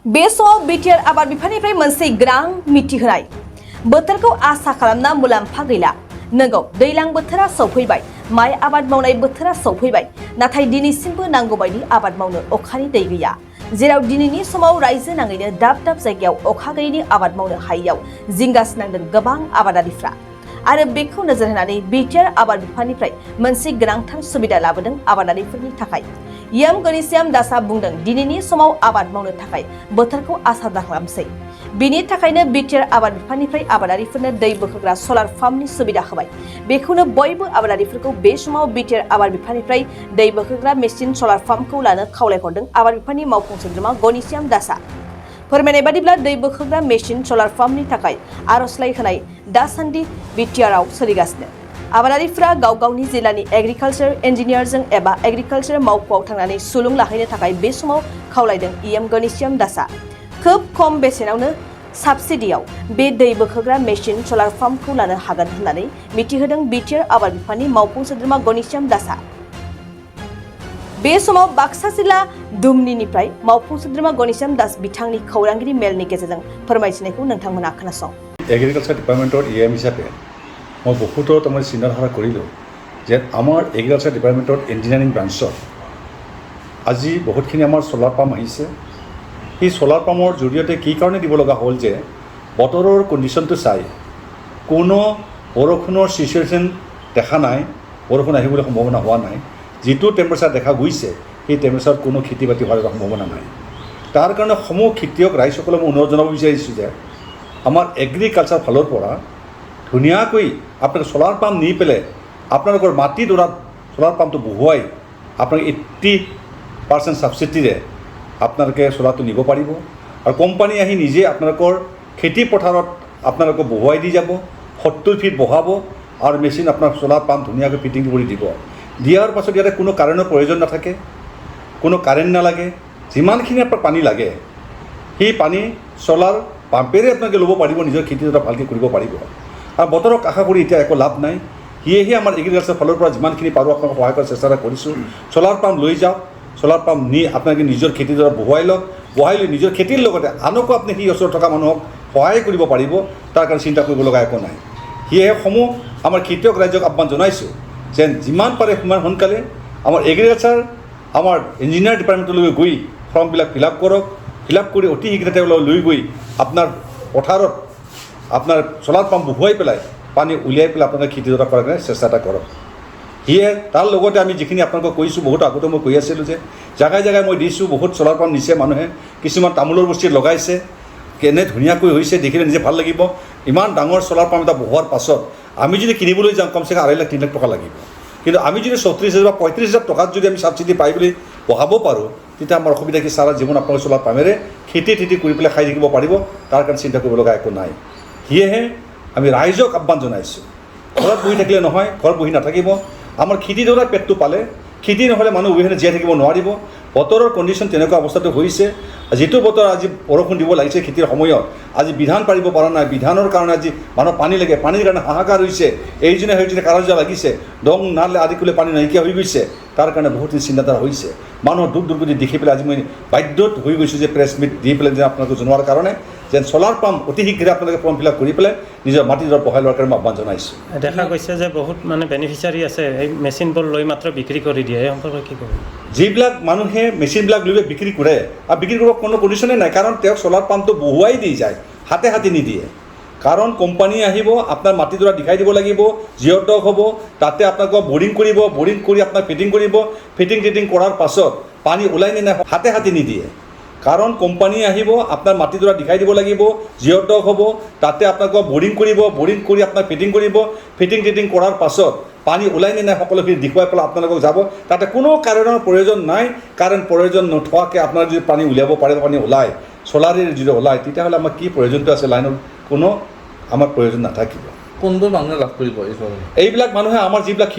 बे समाव बिटिआर आबाद बिफाननिफ्राय मोनसे ग्रां मिथिहोनाय बोथोरखौ आसा खालामना मुलाम्फा गैला। नंगौ, दैलां बोथोरा सौफैबाय, माइ आबाद मावनाय बोथोरा सौफैबाय, नाथाय दिनैसिमबो नांगौ बायदि आबाद मावनो अखानि दै गैया। जेराव दिनैनि समाव रायजो नाङैनो दाब दाब जायगायाव अखा गैयैनि आबाद मावनो हायैयाव जिंगासिनांदों गोबां आबादारिफ्रा। आरो बेखौ नोजोर होनानै बिटिआर आबाद बिफाननिफ्राय मोनसे गोनांथार सुबिदा लाबोदों आबादारिफोरनि थाखाय। यम दासआ बुंदों, दिनैनि समाव आबाद मावनो थाखाय बोथोरखौ आसा दाखालामसै। बिनि थाखायनो बिटिआर आबाद बिफाननिफ्राय आबादारिफोरनो दै बोखोग्रा सलार पाम्पनि सुबिदा होबाय। बेखौनो बयबो आबादारिफोरखौ बे समाव बिटिआर आबाद बिफाननिफ्राय दै बोखोग्रा मेसिन सलार पाम्पखौ लानो खावलायहरदों आबाद बिफाननि मावफुं सोद्रोमा गणेशयाम दासआ। फोरमायनाय बादिब्ला दै बोखोग्रा मेसिन सलार पाम्पनि थाखाय आर'जलाइ होनाय दासान्दि बिटिआरआव सोलिगासिनो। आबादारिफोरा गाव गावनि जिल्लानि एग्रिकालचार इन्जिनियारजों एबा एग्रिकालचार मावख'आव थांनानै सुलुं लाहैनो थाखाय बे समाव खावलायदों गणेशयाम दासआ। खोब खम बेसेनावनो साबसिडियाव बे दै बोखोग्रा मेसिन सलार पाम्पखौ लानो हागोन होननानै मिथिहोदों बिटिआर आबाद बिफाननि मावफुं सोद्रोमा गणेशयाम दासआ। बे समाव बाक्सा जिल्ला दुमनिनिफ्राय मावफुं सोद्रोमा गणेशयाम दास बिथांनि खौरांगिरि मेलनि गेजेरजों फोरमायथिनायखौ नोंथांमोना खोनासं। एग्रिकालचार डिपार्टमेन्टर EM हिसापे मैं बहुतो तरमाने चिन्ताधारा करिलो जे आमार एग्रिकालचार डिपार्टमेन्टर इन्जिनियारिंग ब्रान्चत আজি बहुतखिनि आमार सोलार पाम्प आहिसे। এই सोलार पाम्पर जरियते कि कारणे দিব লগা हल जे बतरर कन्डिशनটো चाइ कोनो बरषुणर सिचुएशन देखा नाइ, बरषुण आहिबले सम्भावना हुआ नाइ। जितु टेम्पारेचार देखा गइसे সেই टेम्पारेचार कोनो खेति बाति होৱাৰ सम्भावना नाइ। तार कारणे समूह खेतियक राइजসকলক মই অনুৰোধ জনাব বিচাৰিছোঁ যে आमार एग्रिकालचार फालर परा धुनियाকৈ आपनाक सोलार पाम्प नी पेले आपनालोकर माटी दरात सोलार पाम्पটো बहुवाई आपनाक 80% साबसिडिरे आपनालोके सोलारটো निब पारिब। और कोम्पानी आहि निजे आपनालोकर खेति पथारत आपनालोके बहुवाई दी जाब, 70 फीट बहाब और मेसिन आपनाक सोलार पाम्प धुनियाকৈ फिटिंग करि দিব। दियार पाছত याते कोनो कारेन्टर प्रयोजन नाथाके, कोनो कारेन्ट नालागे। जिमानखिनि आपनाक पानी लागे সেই पानी सोलार पाम्पेरे आपनालोके लব পাৰিব, নিজৰ খেতি এটা ভালকৈ কৰিব পাৰিব। আৰু বতৰক আশা কৰি এতিয়া একো লাভ নাই। সেয়েহে আমাৰ এগ্ৰিকালচাৰ ফালৰ পৰা যিমানখিনি পাৰোঁ আপোনাক সহায় কৰাৰ চেষ্টা কৰিছোঁ। সোলাৰ পাম্প লৈ যাওক, সোলাৰ পাম্প নি আপোনালোকে নিজৰ খেতিডৰা বহুৱাই লওক, বহাই লৈ নিজৰ খেতিৰ লগতে আনকো আপুনি সেই ওচৰত থকা মানুহক সহায় কৰিব পাৰিব। তাৰ কাৰণে চিন্তা কৰিব লগা একো নাই। সেয়েহে সমূহ আমাৰ খেতিয়ক ৰাইজক আহ্বান জনাইছোঁ যে যিমান পাৰে সিমান সোনকালে আমাৰ এগ্ৰিকালচাৰ আমাৰ ইঞ্জিনিয়াৰ ডিপাৰ্টমেণ্টলৈকে গৈ ফৰ্মবিলাক ফিল আপ কৰক। ফিল আপ কৰি অতি শীঘ্ৰতে লৈ গৈ আপোনাৰ পথাৰত আপনাৰ সোলাৰ পাম্প বহুৱাই পেলাই পানী উলিয়াই পেলাই আপোনালোকে খেতিডৰা কৰাৰ কাৰণে চেষ্টা এটা কৰক। সেয়ে তাৰ লগতে আমি যিখিনি আপোনালোকক কৈছোঁ, বহুত আগতে মই কৈ আছিলোঁ যে জাগাই জাগাই মই দিছোঁ, বহুত সোলাৰ পাম্প নিছে মানুহে, কিছুমান তামোলৰ বস্তিত লগাইছে, কেনে ধুনীয়াকৈ হৈছে দেখিলে নিজে ভাল লাগিব। ইমান ডাঙৰ সোলাৰ পাম্প এটা বহোৱাৰ পাছত আমি যদি কিনিবলৈ যাওঁ কমচে কম 2.5 লাখ 3 লাখ টকা লাগিব। কিন্তু আমি যদি 34,000 বা 35,000 টকাত যদি আমি সাবচিডি পাই বুলি বহাব পাৰোঁ, তেতিয়া আমাৰ অসুবিধা কি সাৰা জীৱন আপোনালোকে সোলাৰ পাম্পেৰে খেতি কৰি পেলাই খাই থাকিব পাৰিব। তাৰ কাৰণে চিন্তা কৰিব লগা একো নাই। সেয়েহে আমি ৰাইজক আহ্বান জনাইছোঁ, ঘৰত বহি থাকিলে নহয়, ঘৰত বহি নাথাকিব। আমাৰ খেতিডৰা পেটটো পালে, খেতি নহ'লে মানুহ অবিহনে জীয়াই থাকিব নোৱাৰিব। বতৰৰ কণ্ডিশ্যন তেনেকুৱা অৱস্থাটো হৈছে। যিটো বতৰ আজি বৰষুণ দিব লাগিছে খেতিৰ সময়ত, আজি বিধান পাৰিব পৰা নাই। বিধানৰ কাৰণে আজি মানুহ পানী লাগে, পানীৰ কাৰণে হাহাকাৰ হৈছে। এইজনে সেইজনে কাৰজা লাগিছে, দং নালে আদি কৰি পানী নাইকিয়া হৈ গৈছে। তাৰ কাৰণে বহুতখিনি চিন্তাধাৰা হৈছে। মানুহৰ দুখ দুৰ্গতি দেখি পেলাই আজি মই বাধ্যত হৈ গৈছোঁ যে প্ৰেছ মিট দি পেলাই যে আপোনালোকে জনোৱাৰ কাৰণে যেন সোলাৰ পাম্প অতি শীঘ্ৰে আপোনালোকে ফৰ্ম ফিল আপ কৰি পেলাই নিজৰ মাটিডৰা বহাই লোৱাৰ কাৰণে মই আহ্বান জনাইছোঁ। দেখা গৈছে যে বহুত মানে বেনিফিচিয়াৰী আছে এই মেচিনবোৰ লৈ মাত্ৰ বিক্ৰী কৰি দিয়ে, এই সম্পৰ্কে কি ক'ব? যিবিলাক মানুহে মেচিনবিলাক লৈ বিক্ৰী কৰে আৰু বিক্ৰী কৰিব কোনো কণ্ডিশ্যনেই নাই, কাৰণ তেওঁক সোলাৰ পাম্পটো বহুৱাই দি যায়, হাতে হাতে নিদিয়ে। কাৰণ কোম্পানী আহিব, আপোনাৰ মাটিডৰা দেখাই দিব লাগিব, জিঅ'টক হ'ব, তাতে আপোনালোকক বৰিং কৰিব, বৰিং কৰি আপোনাক ফিটিং কৰিব, ফিটিং কৰাৰ পাছত পানী ওলাই নে নাই হাতে হাতে নিদিয়ে। কাৰণ কোম্পানী আহিব, আপোনাৰ মাটিডৰা দেখাই দিব লাগিব, জিঅ'টক হ'ব, তাতে আপোনালোকক বৰিং কৰিব, বৰিং কৰি আপোনাক ফিটিং কৰিব, ফিটিং কৰাৰ পাছত পানী ওলাই নে নাই সকলোখিনি দেখুৱাই পেলাই আপোনালোকক যাব। তাতে কোনো কাৰণৰ প্ৰয়োজন নাই। কাৰণ প্ৰয়োজন নথোৱাকৈ আপোনাৰ যদি পানী উলিয়াব পাৰে, পানী ওলায়, চলাৰেৰে যদি ওলায়, তেতিয়াহ'লে আমাৰ কি প্ৰয়োজনটো আছে? লাইনৰ কোনো আমাৰ প্ৰয়োজন নাথাকিব। কোনবোৰ মানুহে লাভ কৰিব? এইবিলাক মানুহে আমাৰ যিবিলাক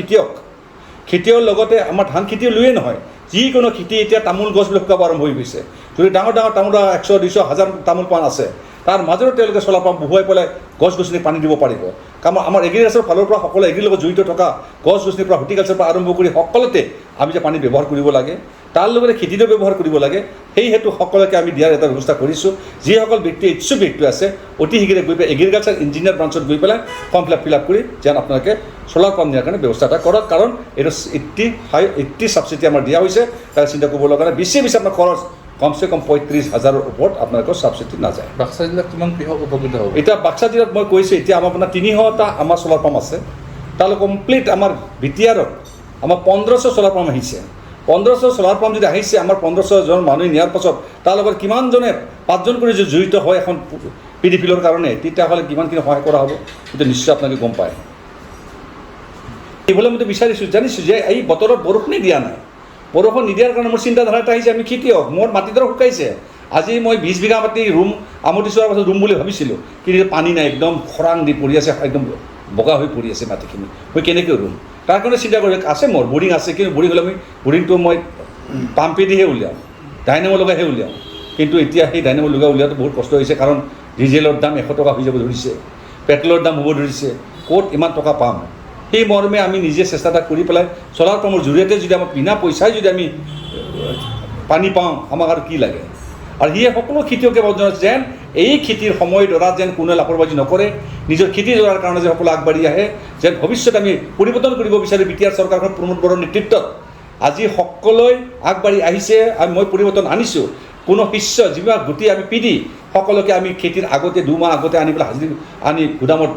খেতিয়কৰ লগতে আমাৰ ধান খেতিও লৈয়ে নহয়, যিকোনো খেতি এতিয়া তামোল গছবিলাক শুকাব আৰম্ভ হৈ গৈছে। যদি ডাঙৰ তামোল 100, 200, 1000 তামোল পাণ আছে, তাৰ মাজতে তেওঁলোকে সোলাৰ পাম্প বহুৱাই পেলাই গছ গছনি পানী দিব পাৰিব। কাৰণ আমাৰ এগ্ৰিকালচাৰৰ ফালৰ পৰা সকলো এগ্ৰিৰ লগত জড়িত থকা গছ গছনিৰ পৰা হৰ্টিকালচাৰৰ পৰা আৰম্ভ কৰি সকলোতে আমি যে পানী ব্যৱহাৰ কৰিব লাগে, তাৰ লগতে খেতিটো ব্যৱহাৰ কৰিব লাগে সেই হেতু সকলোকে আমি দিয়াৰ এটা ব্যৱস্থা কৰিছোঁ যিসকল ব্যক্তি ইচ্ছুক ব্যক্তি আছে অতি শীঘ্ৰে গৈ পেলাই এগ্ৰিকালচাৰ ইঞ্জিনিয়াৰ ব্ৰাঞ্চত গৈ পেলাই ফৰ্ম ফিল আপ কৰি যেন আপোনালোকে চ'লাৰ পাম্প দিয়াৰ কাৰণে ব্যৱস্থা এটা কৰক কাৰণ এইটো 80 ছাবচিডি আমাৰ দিয়া হৈছে তাৰ চিন্তা কৰিব লগা নাই বেছি আপোনাৰ খৰচ কমচে কম 35,000 ওপৰত আপোনালোকৰ ছাবচিডি নাযায় বাক্সা জিলাত কিমান কৃষক উপকৃত হ'ব এতিয়া বাক্সা জিলাত মই কৈছোঁ এতিয়া আমাৰ আপোনাৰ 300টা আমাৰ চ'লাৰ পাম্প আছে তালৈ কমপ্লিট আমাৰ বিটিআৰত আমাৰ 1500 চ'লাৰ পাম্প আহিছে 1500 চ'লাৰ পাম্প যদি আহিছে আমাৰ 1500জন মানুহ নিয়াৰ পাছত তাৰ লগত কিমানজনে 5জন কৰি যদি জড়িত হয় এখন পিডিফিলৰ কাৰণে তেতিয়াহ'লে কিমানখিনি সহায় কৰা হ'ব সেইটো নিশ্চয় আপোনালোকে গম পায় এইবোলে মই বিচাৰিছোঁ জানিছোঁ যে এই বতৰত বৰষুণেই দিয়া নাই বৰষুণ নিদিয়াৰ কাৰণে মোৰ চিন্তাধাৰা এটা আহিছে আমি খেতিয়ক মোৰ মাটিডৰা শুকাইছে আজি মই 20 বিঘা মাটি ৰুম আমতি চোৱাৰ পাছত ৰুম বুলি ভাবিছিলোঁ কিন্তু পানী নাই একদম খৰাং দি পৰি আছে একদম বগা হৈ পৰি আছে মাটিখিনি মই কেনেকৈ ৰুম তাৰ কাৰণে চিন্তা কৰি আছে মোৰ বৰিং আছে কিন্তু বৰিং হ'লে আমি বৰিংটো মই পাম্পেদিহে উলিয়াওঁ ডাইনামো লগাইহে উলিয়াওঁ কিন্তু এতিয়া সেই ডাইনামো লগাই উলিয়াওঁতে বহুত কষ্ট হৈছে কাৰণ ডিজেলৰ দাম 100 টকা হৈ যাব ধৰিছে পেট্ৰলৰ দাম হ'ব ধৰিছে ক'ত ইমান টকা পাম সেই মৰ্মে আমি নিজে চেষ্টা এটা কৰি পেলাই চ'লাৰ পাম্পৰ জৰিয়তে যদি আমাৰ বিনা পইচাই যদি আমি পানী পাওঁ আমাক আৰু কি লাগে আৰু সিয়ে সকলো খেতিয়কে যেন এই খেতিৰ সময়ডৰা যেন কোনে লাপৰবাজি নকৰে নিজৰ খেতি কৰাৰ কাৰণে যে সকলো আগবাঢ়ি আহে যেন ভৱিষ্যত আমি পৰিৱৰ্তন কৰিব বিচাৰোঁ বিটিআৰ চৰকাৰখন প্ৰমোদ বড়োৰ নেতৃত্বত আজি সকলোৱে আগবাঢ়ি আহিছে আৰু মই পৰিৱৰ্তন আনিছোঁ কোনো শিষ্য যিবিলাক গুটি আমি পিধি সকলোকে আমি খেতিৰ আগতে 2 মাহ আগতে আনি পেলাই হাজিৰি আনি গুদামত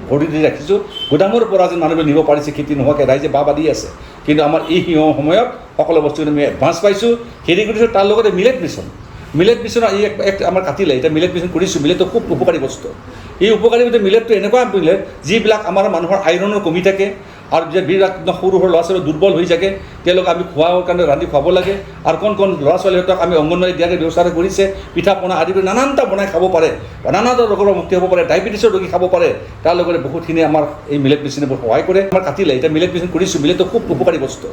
ভৰি দি ৰাখিছোঁ গুদামৰ পৰা যেন মানুহবোৰ নিব পাৰিছে খেতি নোহোৱাকৈ ৰাইজে বাদি আছে কিন্তু আমাৰ এই সময়ত সকলো বস্তু আমি এডভান্স পাইছোঁ হেৰি কৰিছোঁ তাৰ লগতে মিলেট মিছনৰ এই এক আমাৰ কাটিলে এতিয়া মিলেট মিছন কৰিছোঁ মিলেটটো খুব উপকাৰী বস্তু এই উপকাৰী মিলেটটো এনেকুৱা মিলেট যিবিলাক আমাৰ মানুহৰ আইৰণৰ কমি থাকে আৰু যে বিৰাট সৰু সৰু ল'ৰা ছোৱালী দুৰ্বল হৈ থাকে তেওঁলোকক আমি খোৱাৰ কাৰণে ৰান্ধি খুৱাব লাগে আৰু কোন ল'ৰা ছোৱালীহঁতক আমি অংগনবাড়ী দিয়াৰ ব্যৱস্থা কৰিছে পিঠা পনা আদি কৰি নানানটা বনাই খাব পাৰে নানানটা ৰোগৰ মুক্তি হ'ব পাৰে ডায়েবেটিছৰ ৰোগী খাব পাৰে তাৰ লগতে বহুতখিনি আমাৰ এই মিলেট মেচিনে বহুত সহায় কৰে আমাৰ কাটিলে এতিয়া মিলেট মেচিন কৰিছোঁ মিলেটটো খুব উপকাৰী বস্তু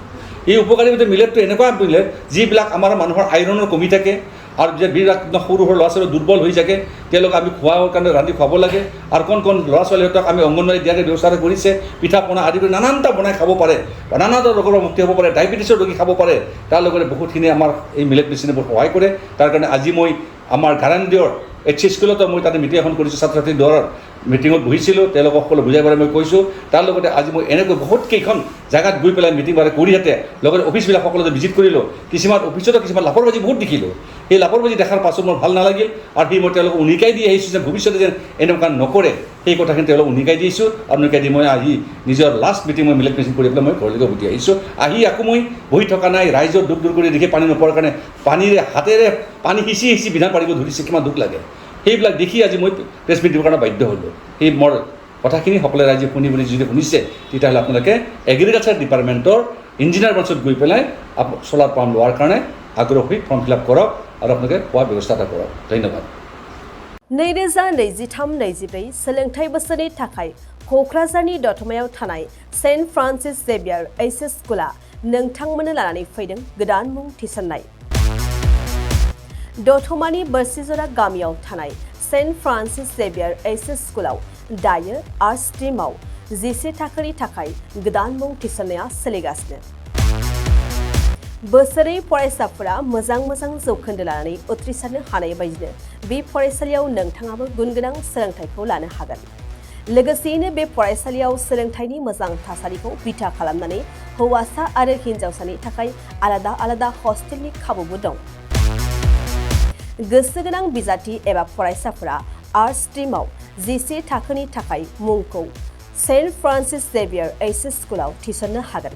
এই উপকাৰী মিলেটটো এনেকুৱা মিলেট যিবিলাক আমাৰ মানুহৰ আইৰণৰ কমি থাকে আৰু যে বিৰাট সৰু সৰু ল'ৰা ছোৱালী দুৰ্বল হৈ থাকে তেওঁলোকক আমি খোৱাৰ কাৰণে ৰান্ধি খুৱাব লাগে আৰু কোন ল'ৰা ছোৱালীহঁতক আমি অংগনবাড়ী দিয়াৰ ব্যৱস্থা কৰিছে পিঠা পনা আদি কৰি নানানটা বনাই খাব পাৰে নানানটা ৰোগৰ মুক্তি হ'ব পাৰে ডায়েবেটিছৰ ৰোগী খাব পাৰে তাৰ লগতে বহুতখিনি আমাৰ এই মিলেট মেচিনে বহুত সহায় কৰে তাৰ কাৰণে আজি মই আমাৰ গাৰান্দিয়ৰ HC স্কুলতো মই তাতে মিটিং এখন কৰিছোঁ ছাত্ৰ ছাত্ৰীৰ দ্বাৰা মিটিঙত বহিছিলোঁ তেওঁলোকক সকলো বুজাই পেলাই মই কৈছোঁ তাৰ লগতে আজি মই এনেকৈ বহুত কেইখন জেগাত গৈ পেলাই মিটিং বাৰে কৰিহেঁতে লগতে অফিচবিলাক সকলোতে ভিজিট কৰিলোঁ কিছুমান অফিচতো কিছুমান লাপৰবাজি বহুত দেখিলোঁ সেই লাপৰবাজি দেখাৰ পাছত মোৰ ভাল নালাগিল আৰু সেই মই তেওঁলোকক উনিকাই দি আহিছোঁ যে ভৱিষ্যতে যেন এনেকুৱা নকৰে সেই কথাখিনি তেওঁলোকক উনিকাই দিছোঁ আৰু উনিকাই দি মই আহি নিজৰ লাষ্ট মিটিং মই মিলেট মেচিন কৰি পেলাই মই ঘৰলৈকে উভতি আহিছোঁ আহি আকৌ মই বহি থকা নাই ৰাইজৰ দুখ দূৰ কৰি দেখি পানী নোপোৱাৰ কাৰণে পানীৰে হাতেৰে পানী সিঁচি বিধান পাৰিব ধৰিছে কিমান দুখ লাগে সেইবিলাক দেখি আজি মই প্ৰেছ মিট দিবৰ কাৰণে বাধ্য হ'লোঁ সেই মোৰ কথাখিনি সকলোৱে ৰাইজে শুনি বুলি যদি শুনিছে তেতিয়াহ'লে আপোনালোকে এগ্ৰিকালচাৰ ডিপাৰ্টমেণ্টৰ ইঞ্জিনিয়াৰ ব্ৰাঞ্চত গৈ পেলাই চ'লাৰ পাম্প লোৱাৰ কাৰণে আগ্ৰহ হৈ ফৰ্ম ফিল আপ কৰক আৰু আপোনালোকে খোৱাৰ ব্যৱস্থা এটা কৰক ধন্যবাদ 2023-24 सोलोंथाइ बोसोरनि थाखाय क'क्राझारनि दतमायाव थानाय सेन्ट फ्रान्सिस जेभियार HS स्कुला नोंथांमोननो लानानै फैदों गोदान मुं थिसननाय दतमानि बोरसिजरा गामियाव थानाय सेन्ट फ्रान्सिस जेभियार HS स्कुलाव दायो आर्ट स्ट्रीमाव 11 थाखोनि थाखाय गोदान मुं थिसननाया सोलिगासिनो बोसोरै फरायसाफोरा मोजां जौखोन्दो लानानै उथ्रिसारनो हानाय बायदिनो बे फरायसालियाव नोंथाङाबो गुनगोनां सोलोंथाइखौ लानो हागोन लोगोसेयैनो बे फरायसालियाव सोलोंथाइनि मोजां थासारिखौ बिथा खालामनानै हौवासा आरो हिन्जावसानि थाखाय आलादा हस्टेलनि खाबुबो दं गोसो गोनां बिजाथि एबा फरायसाफोरा आर्ट स्ट्रीमाव 11 थाखोनि थाखाय मुंखौ सेन्ट फ्रान्सिस जेभियार HS स्कुलाव थिसननो हागोन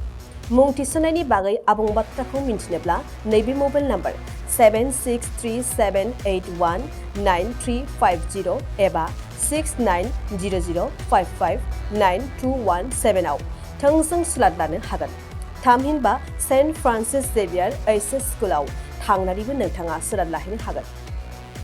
मुं थिसननायनि बागै आबुं बाथ्राखौ मिन्थिनोब्ला नैबे मबाइल नम्बर 7637819350 एबा 6900559217 आव थोंजों सुलाद लानो हागोन थामहिनबा सेन्ट फ्रान्सिस जेभियार HS स्कुलाव थांनानैबो नोंथाङा सुलाद लाहैनो हागोन